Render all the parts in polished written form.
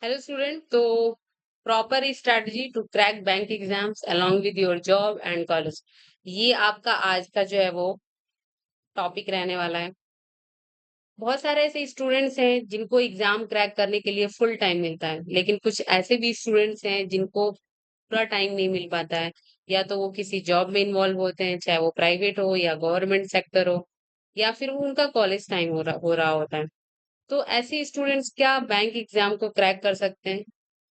Hello student. तो proper strategy to crack bank exams along with your job and college, ये आपका आज का जो है वो टॉपिक रहने वाला है। बहुत सारे ऐसे स्टूडेंट्स हैं जिनको एग्जाम क्रैक करने के लिए फुल टाइम मिलता है, लेकिन कुछ ऐसे भी स्टूडेंट्स हैं जिनको पूरा टाइम नहीं मिल पाता है। या तो वो किसी जॉब में इन्वॉल्व होते हैं, चाहे वो प्राइवेट हो या गवर्नमेंट सेक्टर हो, या फिर वो उनका कॉलेज टाइम हो रहा होता है। तो ऐसे स्टूडेंट्स क्या बैंक एग्जाम को क्रैक कर सकते हैं?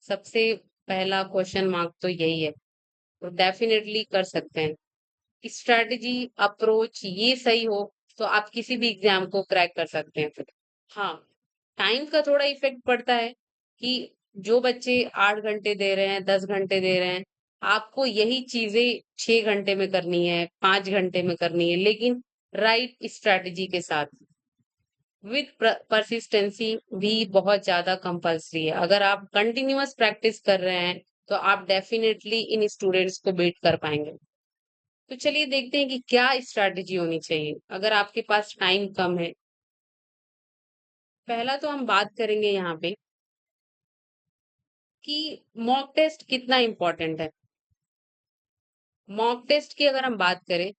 सबसे पहला क्वेश्चन मार्क तो यही है। तो डेफिनेटली कर सकते हैं। स्ट्रेटजी अप्रोच ये सही हो तो आप किसी भी एग्जाम को क्रैक कर सकते हैं। हाँ, टाइम का थोड़ा इफेक्ट पड़ता है कि जो बच्चे 8 घंटे दे रहे हैं, 10 घंटे दे रहे हैं, आपको यही चीजें 6 घंटे में करनी है, 5 घंटे में करनी है, लेकिन राइट स्ट्रेटजी के साथ विद परसिस्टेंसी भी बहुत ज्यादा कंपल्सरी है। अगर आप कंटिन्यूअस प्रैक्टिस कर रहे हैं तो आप डेफिनेटली इन स्टूडेंट्स को बीट कर पाएंगे। तो चलिए देखते हैं कि क्या स्ट्रैटेजी होनी चाहिए अगर आपके पास टाइम कम है। पहला तो हम बात करेंगे यहाँ पे कि मॉक टेस्ट कितना इम्पोर्टेंट है। मॉक टेस्ट की अगर हम बात करें,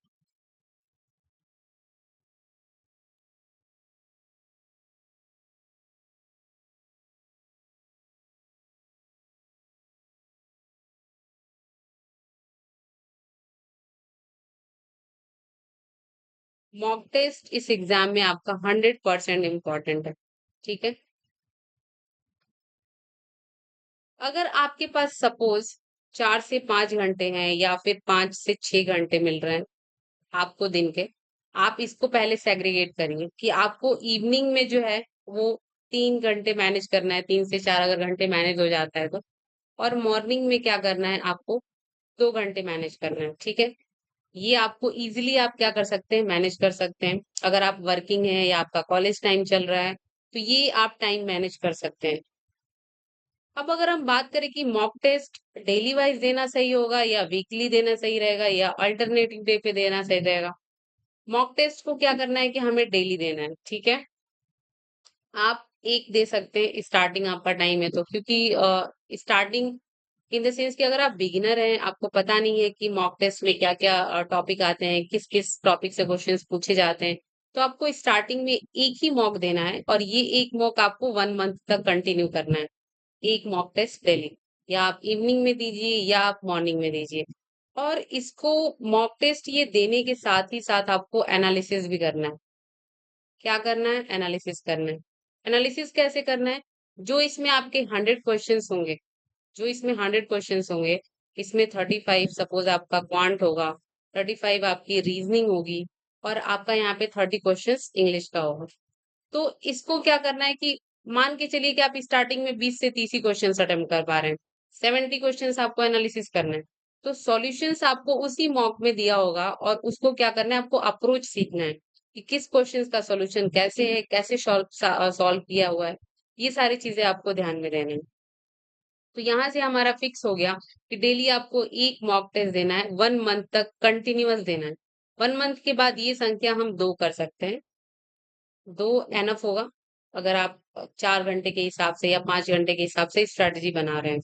मॉक टेस्ट इस एग्जाम में आपका 100% इम्पोर्टेंट है। ठीक है। अगर आपके पास सपोज 4 से 5 घंटे हैं या फिर 5 से 6 घंटे मिल रहे हैं आपको दिन के, आप इसको पहले सेग्रीगेट करिए कि आपको इवनिंग में जो है वो 3 घंटे मैनेज करना है। 3 से 4 अगर घंटे मैनेज हो जाता है तो, और मॉर्निंग में क्या करना है आपको, 2 घंटे मैनेज करना है। ठीक है। ये आपको इजीली आप क्या कर सकते हैं, मैनेज कर सकते हैं। अगर आप वर्किंग है या आपका कॉलेज टाइम चल रहा है तो ये आप टाइम मैनेज कर सकते हैं। अब अगर हम बात करें कि मॉक टेस्ट डेली वाइज देना सही होगा या वीकली देना सही रहेगा या अल्टरनेटिव डे पे देना सही रहेगा, मॉक टेस्ट को क्या करना है कि हमें डेली देना है। ठीक है। आप एक दे सकते हैं, स्टार्टिंग आपका टाइम है तो, क्योंकि स्टार्टिंग इन द सेंस कि अगर आप बिगिनर हैं, आपको पता नहीं है कि मॉक टेस्ट में क्या क्या टॉपिक आते हैं, किस किस टॉपिक से क्वेश्चंस पूछे जाते हैं, तो आपको स्टार्टिंग में एक ही मॉक देना है और ये एक मॉक आपको 1 मंथ तक कंटिन्यू करना है। एक मॉक टेस्ट डेली, या आप इवनिंग में दीजिए या आप मॉर्निंग में दीजिए। और इसको मॉक टेस्ट ये देने के साथ ही साथ आपको एनालिसिस भी करना है। क्या करना है, एनालिसिस करना है। एनालिसिस कैसे करना है, जो इसमें आपके 100 क्वेश्चंस होंगे, जो इसमें 100 क्वेश्चंस होंगे, इसमें 35 सपोज आपका क्वांट होगा, 35 आपकी रीजनिंग होगी, और आपका यहाँ पे 30 क्वेश्चंस इंग्लिश का होगा। तो इसको क्या करना है कि मान के चलिए कि आप स्टार्टिंग में 20 से 30 ही क्वेश्चंस अटेम्प्ट कर पा रहे हैं, 70 क्वेश्चंस आपको एनालिसिस करना है। तो सॉल्यूशंस आपको उसी मॉक में दिया होगा और उसको क्या करना है, आपको अप्रोच सीखना है कि किस क्वेश्चंस का सॉल्यूशन कैसे है, कैसे सॉल्व किया हुआ है। ये सारी चीजें आपको ध्यान में रहना है। तो यहाँ से हमारा फिक्स हो गया कि डेली आपको एक मॉक टेस्ट देना है, 1 मंथ तक कंटिन्यूअस देना है। 1 मंथ के बाद ये संख्या हम दो कर सकते हैं। दो एनफ होगा अगर आप 4 घंटे के हिसाब से या 5 घंटे के हिसाब से स्ट्रेटजी बना रहे हैं।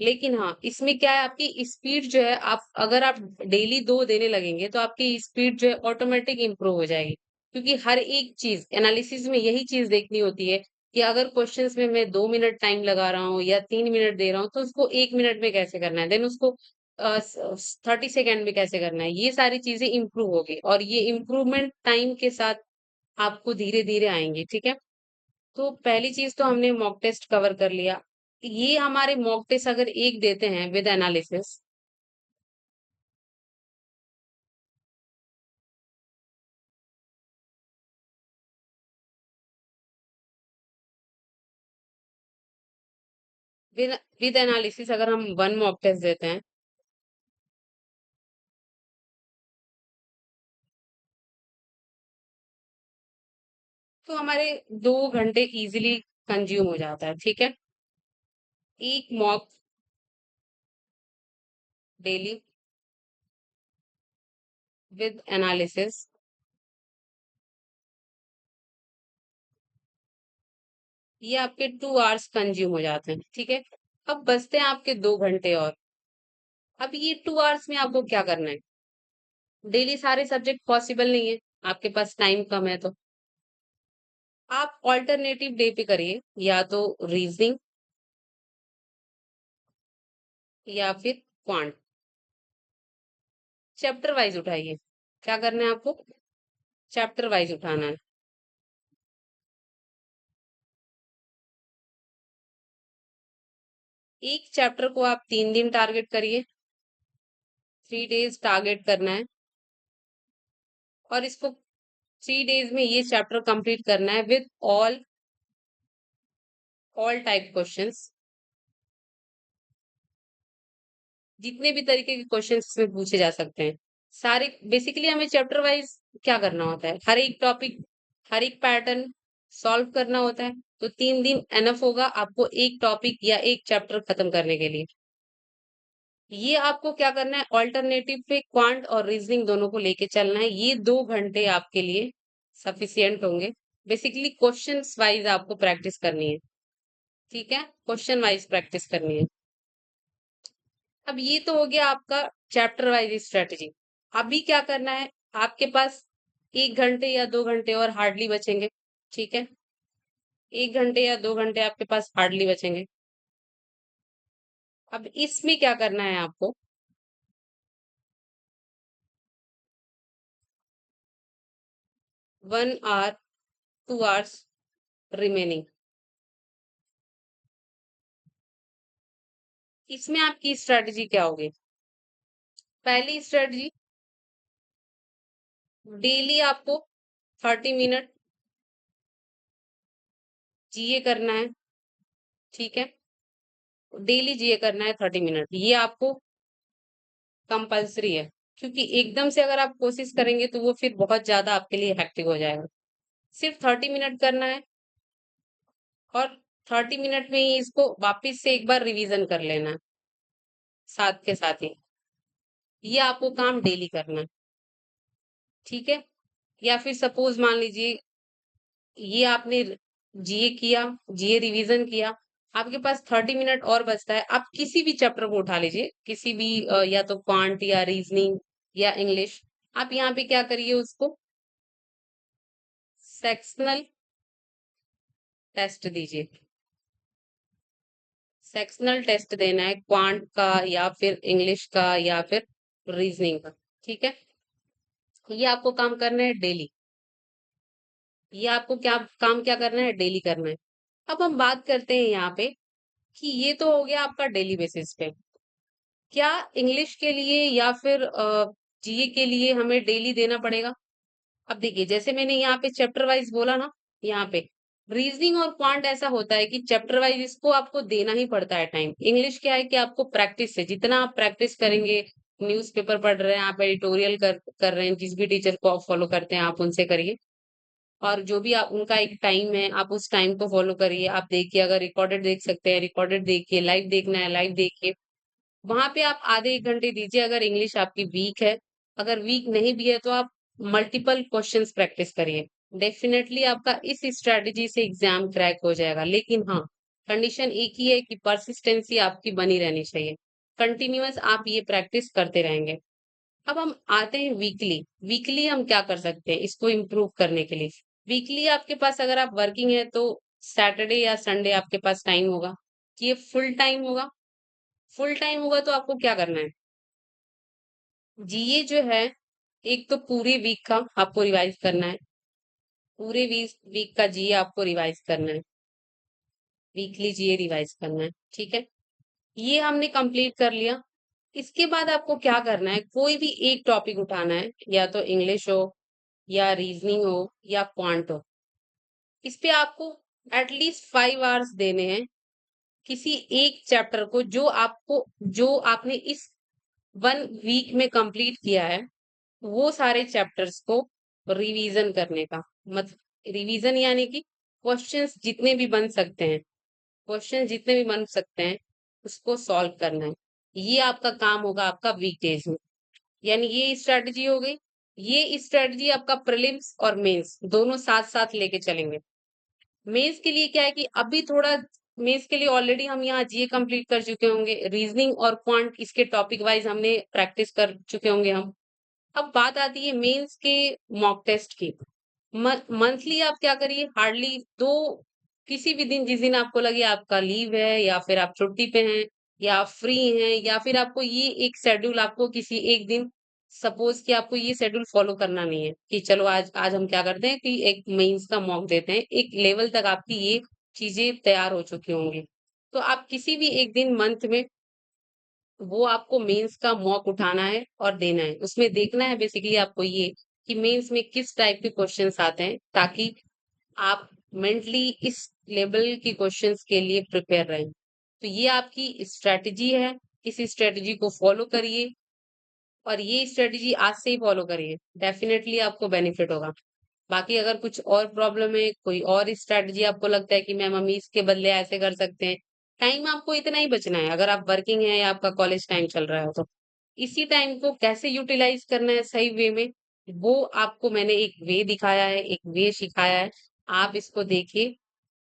लेकिन हाँ, इसमें क्या है, आपकी स्पीड जो है, आप अगर आप डेली दो देने लगेंगे तो आपकी स्पीड जो है ऑटोमेटिक इंप्रूव हो जाएगी। क्योंकि हर एक चीज एनालिसिस में यही चीज देखनी होती है कि अगर क्वेश्चंस में मैं 2 मिनट टाइम लगा रहा हूँ या 3 मिनट दे रहा हूँ तो उसको 1 मिनट में कैसे करना है, देन उसको 30 सेकेंड में कैसे करना है। ये सारी चीजें इंप्रूव होगी और ये इम्प्रूवमेंट टाइम के साथ आपको धीरे धीरे आएंगे। ठीक है। तो पहली चीज तो हमने मॉक टेस्ट कवर कर लिया। ये हमारे मॉक टेस्ट अगर एक देते हैं with analysis, with with analysis अगर हम 1 मॉक टेस्ट देते हैं तो हमारे 2 घंटे इजीली कंज्यूम हो जाता है। ठीक है। एक मॉक डेली विद एनालिसिस, ये आपके 2 आवर्स कंज्यूम हो जाते हैं, ठीक है। अब बचते हैं आपके 2 घंटे और। अब ये 2 आवर्स में आपको क्या करना है? डेली सारे सब्जेक्ट पॉसिबल नहीं है, आपके पास टाइम कम है तो आप ऑल्टरनेटिव डे पे करिए, या तो रीजनिंग या फिर क्वांट। चैप्टर वाइज उठाइए। क्या करना है आपको? चैप्टर वाइज उठाना है। एक चैप्टर को आप 3 दिन टारगेट करिए, 3 डेज टारगेट करना है, और इसको 3 डेज में ये चैप्टर कंप्लीट करना है विद ऑल टाइप क्वेश्चंस। जितने भी तरीके के क्वेश्चंस इसमें पूछे जा सकते हैं, सारे। बेसिकली हमें चैप्टर वाइज क्या करना होता है, हर एक टॉपिक, हर एक पैटर्न सॉल्व करना होता है। तो 3 दिन एनफ होगा आपको एक टॉपिक या एक चैप्टर खत्म करने के लिए। ये आपको क्या करना है, ऑल्टरनेटिव पे क्वांट और रीजनिंग दोनों को लेके चलना है। ये 2 घंटे आपके लिए सफिशियंट होंगे। बेसिकली क्वेश्चंस वाइज आपको प्रैक्टिस करनी है, ठीक है, क्वेश्चन वाइज प्रैक्टिस करनी है। अब ये तो हो गया आपका चैप्टर वाइज स्ट्रेटजी। अभी क्या करना है, आपके पास 1 घंटे या 2 घंटे और हार्डली बचेंगे, ठीक है। 1 घंटे या 2 घंटे आपके पास हार्डली बचेंगे। अब इसमें क्या करना है आपको, 1 आवर, 2 आवर्स रिमेनिंग। इसमें आपकी स्ट्रेटजी क्या होगी? पहली स्ट्रेटजी, डेली आपको 30 मिनट जीए करना है, ठीक है। डेली जीए करना है 30 मिनट, ये आपको कंपल्सरी है। क्योंकि एकदम से अगर आप कोशिश करेंगे तो वो फिर बहुत ज्यादा आपके लिए हेक्टिक हो जाएगा। सिर्फ 30 मिनट करना है, और 30 मिनट में ही इसको वापस से एक बार रिवीजन कर लेना है साथ के साथ ही। ये आपको काम डेली करना है, ठीक है। या फिर सपोज मान लीजिए ये आपने जीए किया, जीए रिवीजन किया, आपके पास 30 मिनट और बचता है। आप किसी भी चैप्टर को उठा लीजिए, किसी भी या तो क्वांट या रीजनिंग या इंग्लिश। आप यहाँ पे क्या करिए, उसको सेक्शनल टेस्ट दीजिए। सेक्शनल टेस्ट देना है क्वांट का या फिर इंग्लिश का या फिर रीजनिंग का, ठीक है। ये आपको काम करना है डेली। ये आपको क्या काम क्या करना है, डेली करना है। अब हम बात करते हैं यहाँ पे कि ये तो हो गया आपका डेली बेसिस पे। क्या इंग्लिश के लिए या फिर जीए के लिए हमें डेली देना पड़ेगा? अब देखिए, जैसे मैंने यहाँ पे चैप्टर वाइज बोला ना, यहाँ पे रीजनिंग और क्वांट ऐसा होता है कि चैप्टर वाइज इसको आपको देना ही पड़ता है टाइम। इंग्लिश क्या है कि आपको प्रैक्टिस से, जितना आप प्रैक्टिस करेंगे, न्यूज़पेपर पढ़ रहे हैं आप, एडिटोरियल कर रहे हैं, जिस भी टीचर को आप फॉलो करते हैं आप उनसे करिए। और जो भी आप, उनका एक टाइम है, आप उस टाइम को फॉलो करिए। आप देखिए, अगर रिकॉर्डेड देख सकते हैं रिकॉर्डेड देखिए, लाइव देखना है लाइव देखिए। वहां पे आप आधे 1 घंटे दीजिए। अगर इंग्लिश आपकी वीक है, अगर वीक नहीं भी है तो आप मल्टीपल क्वेश्चंस प्रैक्टिस करिए। डेफिनेटली आपका इस स्ट्रेटजी से एग्जाम क्रैक हो जाएगा। लेकिन हाँ, कंडीशन एक ही है कि परसिस्टेंसी आपकी बनी रहनी चाहिए। कंटिन्यूअस आप ये प्रैक्टिस करते रहेंगे। अब हम आते हैं वीकली। वीकली हम क्या कर सकते हैं इसको इम्प्रूव करने के लिए? वीकली आपके पास, अगर आप वर्किंग है तो सैटरडे या संडे आपके पास टाइम होगा कि ये फुल टाइम होगा। फुल टाइम होगा तो आपको क्या करना है, जीए जो है, एक तो पूरे वीक का आपको रिवाइज करना है। पूरे वीक वीक का जीए आपको रिवाइज करना है। वीकली जीए रिवाइज करना है, ठीक है। ये हमने कंप्लीट कर लिया। इसके बाद आपको क्या करना है, कोई भी एक टॉपिक उठाना है, या तो इंग्लिश हो या रीजनिंग हो या क्वांट हो। इस पे आपको एटलीस्ट 5 आवर्स देने हैं किसी एक चैप्टर को, जो आपने इस 1 वीक में कंप्लीट किया है, वो सारे चैप्टर्स को रिवीजन करने का। मतलब रिवीजन यानी कि क्वेश्चंस जितने भी बन सकते हैं, क्वेश्चन जितने भी बन सकते हैं उसको सॉल्व करना है। ये आपका काम होगा आपका वीकडेज में। यानी ये स्ट्रेटजी हो गई। ये स्ट्रेटजी आपका प्रीलिम्स और मेंस दोनों साथ साथ लेके चलेंगे। मेंस के लिए क्या है कि अभी थोड़ा मेंस के लिए ऑलरेडी हम यहाँ जीए कंप्लीट कर चुके होंगे, रीजनिंग और क्वांट इसके टॉपिक वाइज हमने प्रैक्टिस कर चुके होंगे हम। अब बात आती है मेंस के मॉक टेस्ट की। मंथली आप क्या करिए, हार्डली दो, किसी भी दिन जिस दिन आपको लगे आपका लीव है या फिर आप छुट्टी पे हैं या फ्री हैं या फिर आपको ये एक शेड्यूल, आपको किसी एक दिन, सपोज कि आपको ये शेड्यूल फॉलो करना नहीं है कि चलो आज आज हम क्या करते हैं कि एक मेंस का मॉक देते हैं, एक लेवल तक आपकी ये चीजें तैयार हो चुकी होंगी, तो आप किसी भी एक दिन मंथ में वो आपको मेंस का मॉक उठाना है और देना है। उसमें देखना है बेसिकली आपको ये कि मेंस में किस टाइप के क्वेश्चंस आते हैं, ताकि आप मेंटली इस लेवल के क्वेश्चंस के लिए प्रिपेयर रहें। तो ये आपकी स्ट्रेटजी है, इस स्ट्रेटजी को फॉलो करिए और ये स्ट्रेटजी आज से ही फॉलो करिए, डेफिनेटली आपको बेनिफिट होगा। बाकी अगर कुछ और प्रॉब्लम है, कोई और स्ट्रेटजी आपको लगता है कि मैम हम इसके बदले ऐसे कर सकते हैं, टाइम आपको इतना ही बचना है। अगर आप वर्किंग है या आपका कॉलेज टाइम चल रहा है तो इसी टाइम को कैसे यूटिलाइज करना है सही वे में, वो आपको मैंने एक वे दिखाया है, एक वे सिखाया है। आप इसको देखिए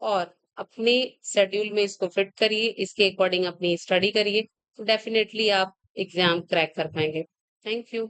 और अपने शेड्यूल में इसको फिट करिए, इसके अकॉर्डिंग अपनी स्टडी करिए, तो डेफिनेटली आप एग्जाम क्रैक कर पाएंगे। Thank you.